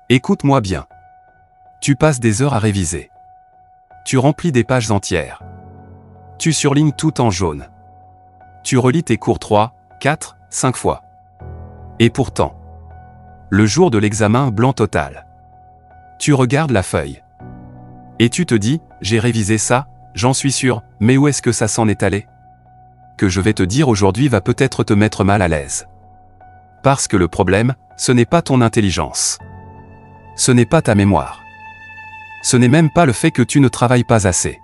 Écoute-moi bien. Tu passes des heures à réviser. Tu remplis des pages entières. Tu surlignes tout en jaune. Tu relis tes cours 3, 4, 5 fois. Et pourtant, le jour de l'examen, blanc total. Tu regardes la feuille. Et tu te dis, j'ai révisé ça, j'en suis sûr, mais où est-ce que ça s'en est allé? Que je vais te dire aujourd'hui va peut-être te mettre mal à l'aise. Parce que le problème, ce n'est pas ton intelligence. Ce n'est pas ta mémoire. Ce n'est même pas le fait que tu ne travailles pas assez.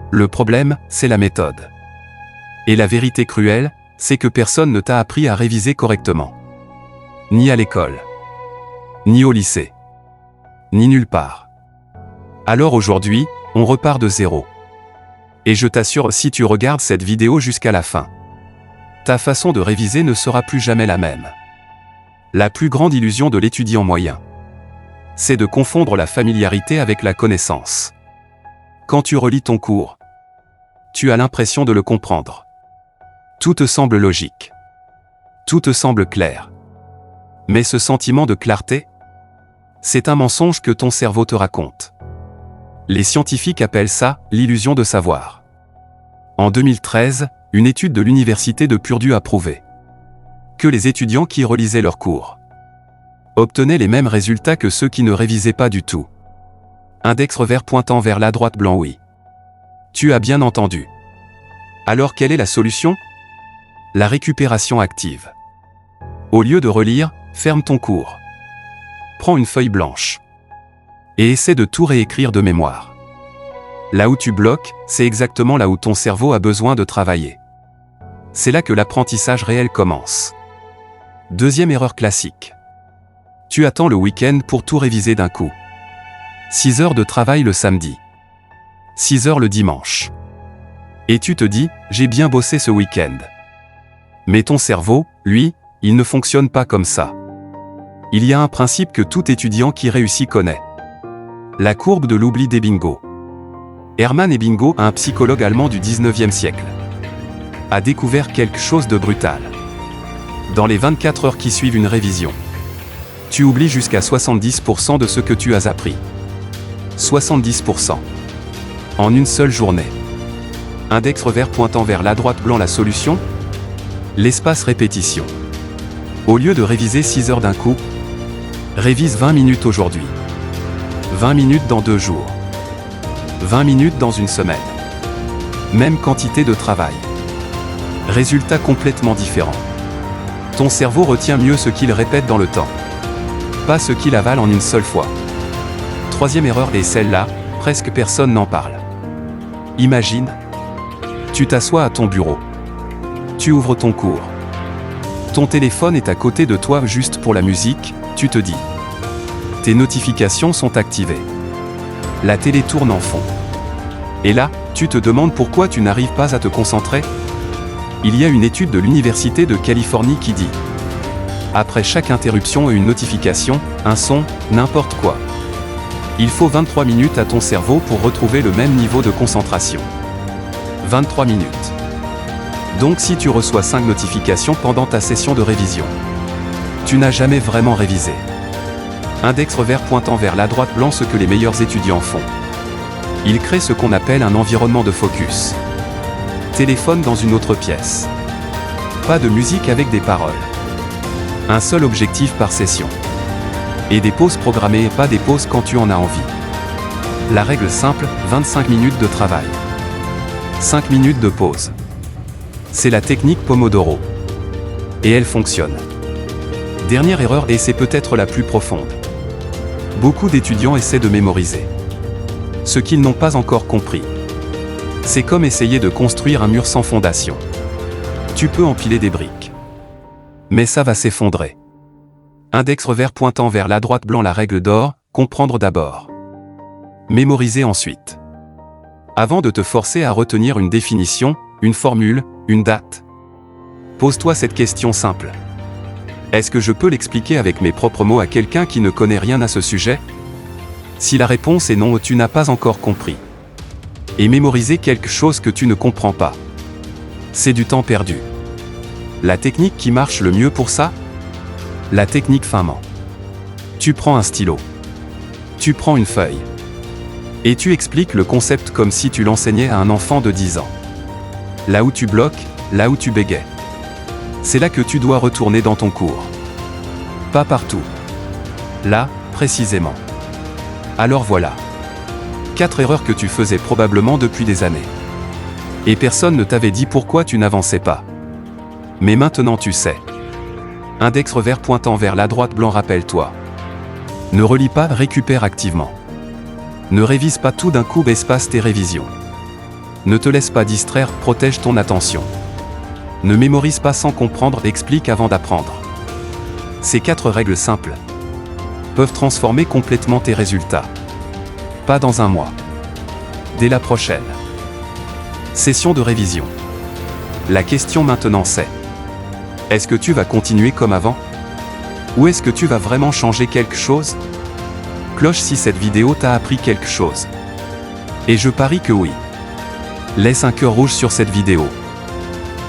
Le problème, c'est la méthode. Et la vérité cruelle, c'est que personne ne t'a appris à réviser correctement. Ni à l'école. Ni au lycée. Ni nulle part. Alors aujourd'hui, on repart de zéro. Et je t'assure, si tu regardes cette vidéo jusqu'à la fin, ta façon de réviser ne sera plus jamais la même. La plus grande illusion de l'étudiant moyen, c'est de confondre la familiarité avec la connaissance. Quand tu relis ton cours, tu as l'impression de le comprendre. Tout te semble logique. Tout te semble clair. Mais ce sentiment de clarté, c'est un mensonge que ton cerveau te raconte. Les scientifiques appellent ça l'illusion de savoir. En 2013, une étude de l'université de Purdue a prouvé que les étudiants qui relisaient leurs cours obtenaient les mêmes résultats que ceux qui ne révisaient pas du tout. Index revers pointant vers la droite blanc oui. Tu as bien entendu. Alors quelle est la solution? La récupération active. Au lieu de relire, ferme ton cours. Prends une feuille blanche. Et essaie de tout réécrire de mémoire. Là où tu bloques, c'est exactement là où ton cerveau a besoin de travailler. C'est là que l'apprentissage réel commence. Deuxième erreur classique. Tu attends le week-end pour tout réviser d'un coup. 6 heures de travail le samedi. 6 heures le dimanche. Et tu te dis, j'ai bien bossé ce week-end. Mais ton cerveau, lui, il ne fonctionne pas comme ça. Il y a un principe que tout étudiant qui réussit connaît. La courbe de l'oubli d'Ebbinghaus. Hermann Ebbinghaus, un psychologue allemand du 19e siècle, a découvert quelque chose de brutal. Dans les 24 heures qui suivent une révision, tu oublies jusqu'à 70% de ce que tu as appris. 70%. En une seule journée. Index revers pointant vers la droite blanc la solution? L'espace répétition. Au lieu de réviser 6 heures d'un coup, révise 20 minutes aujourd'hui. 20 minutes dans 2 jours. 20 minutes dans une semaine. Même quantité de travail. Résultat complètement différent. Ton cerveau retient mieux ce qu'il répète dans le temps. Pas ce qu'il avale en une seule fois. Troisième erreur est celle-là, presque personne n'en parle. Imagine, tu t'assois à ton bureau. Tu ouvres ton cours. Ton téléphone est à côté de toi juste pour la musique, tu te dis. Tes notifications sont activées. La télé tourne en fond. Et là, tu te demandes pourquoi tu n'arrives pas à te concentrer? Il y a une étude de l'Université de Californie qui dit: après chaque interruption et une notification, un son, n'importe quoi. Il faut 23 minutes à ton cerveau pour retrouver le même niveau de concentration. 23 minutes. Donc si tu reçois 5 notifications pendant ta session de révision, tu n'as jamais vraiment révisé. Index revers pointant vers la droite blanc ce que les meilleurs étudiants font. Ils créent ce qu'on appelle un environnement de focus. Téléphone dans une autre pièce. Pas de musique avec des paroles. Un seul objectif par session. Et des pauses programmées et pas des pauses quand tu en as envie. La règle simple, 25 minutes de travail. 5 minutes de pause. C'est la technique Pomodoro. Et elle fonctionne. Dernière erreur, et c'est peut-être la plus profonde. Beaucoup d'étudiants essaient de mémoriser ce qu'ils n'ont pas encore compris. C'est comme essayer de construire un mur sans fondation. Tu peux empiler des briques, mais ça va s'effondrer. Index revers pointant vers la droite blanc la règle d'or, comprendre d'abord. Mémoriser ensuite. Avant de te forcer à retenir une définition, une formule, une date, pose-toi cette question simple. Est-ce que je peux l'expliquer avec mes propres mots à quelqu'un qui ne connaît rien à ce sujet? Si la réponse est non, tu n'as pas encore compris. Et mémoriser quelque chose que tu ne comprends pas, c'est du temps perdu. La technique qui marche le mieux pour ça? La technique Feynman. Tu prends un stylo. Tu prends une feuille. Et tu expliques le concept comme si tu l'enseignais à un enfant de 10 ans. Là où tu bloques, là où tu bégaies. C'est là que tu dois retourner dans ton cours. Pas partout. Là, précisément. Alors voilà. 4 erreurs que tu faisais probablement depuis des années. Et personne ne t'avait dit pourquoi tu n'avançais pas. Mais maintenant tu sais. Index revers pointant vers la droite blanc, rappelle-toi. Ne relis pas, récupère activement. Ne révise pas tout d'un coup, espace tes révisions. Ne te laisse pas distraire, protège ton attention. Ne mémorise pas sans comprendre, explique avant d'apprendre. Ces 4 règles simples peuvent transformer complètement tes résultats. Pas dans un mois. Dès la prochaine session de révision. La question maintenant c'est: est-ce que tu vas continuer comme avant? Ou est-ce que tu vas vraiment changer quelque chose? Cloche si cette vidéo t'a appris quelque chose. Et je parie que oui. Laisse un cœur rouge sur cette vidéo.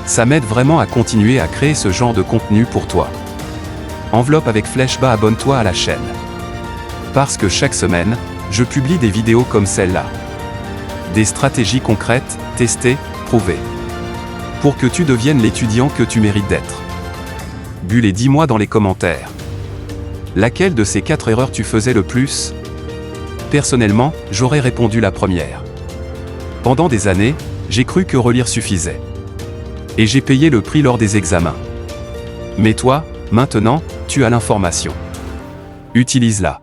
Ça m'aide vraiment à continuer à créer ce genre de contenu pour toi. Enveloppe avec flèche bas, abonne-toi à la chaîne. Parce que chaque semaine, je publie des vidéos comme celle-là. Des stratégies concrètes, testées, prouvées. Pour que tu deviennes l'étudiant que tu mérites d'être. Bulle et dis-moi dans les commentaires. Laquelle de ces 4 erreurs tu faisais le plus? Personnellement, j'aurais répondu la première. Pendant des années, j'ai cru que relire suffisait. Et j'ai payé le prix lors des examens. Mais toi, maintenant, tu as l'information. Utilise-la.